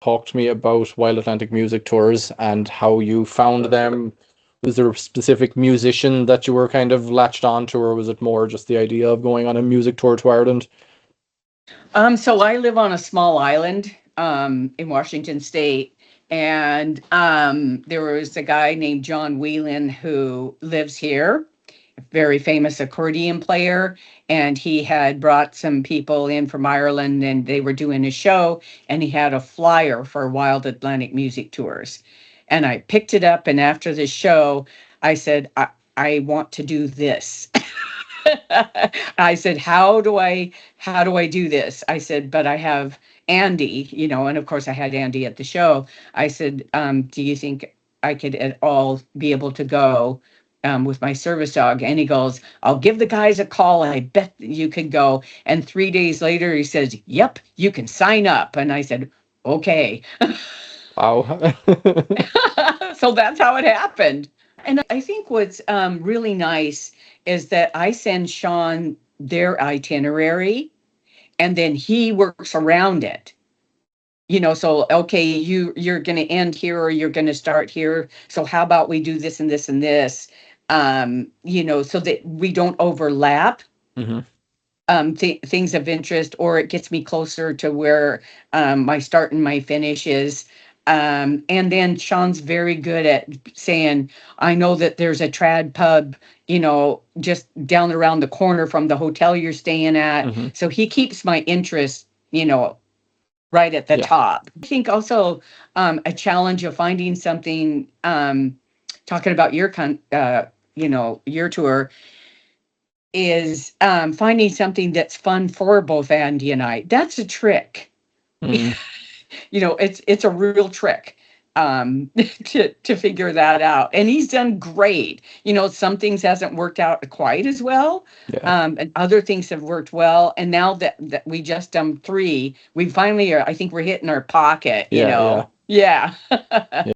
talk to me about Wild Atlantic Music Tours and how you found them. Was there a specific musician that you were kind of latched on to, or was it more just the idea of going on a music tour to Ireland? So I live on a small island in Washington State, and there was a guy named John Whelan who lives here, a very famous accordion player, and he had brought some people in from Ireland, and they were doing a show, and he had a flyer for Wild Atlantic Music Tours, and I picked it up, and after the show, I said, I want to do this. I said, how do I do this? I said, but I have Andy, and of course I had Andy at the show. I said, do you think I could at all be able to go with my service dog? And he goes, I'll give the guys a call. I bet you could go. And 3 days later, he says, yep, you can sign up. And I said, okay. Wow. So that's how it happened. And I think what's really nice is that I send Sean their itinerary and then he works around it. So okay, you're going to end here or you're going to start here. So how about we do this and this and this, so that we don't overlap Hmm. things of interest, or it gets me closer to where my start and my finish is. And then Sean's very good at saying, I know that there's a trad pub, just down around the corner from the hotel you're staying at. Hmm. So he keeps my interest, right at the Yeah. top. I think also a challenge of finding something, talking about your tour, is finding something that's fun for both Andy and I. That's a trick. Mm. It's a real trick to figure that out. And he's done great. Some things hasn't worked out quite as well. Yeah. And other things have worked well. And now that we just done three, we finally are, I think we're hitting our pocket, Yeah. Yeah. Yeah. Yeah.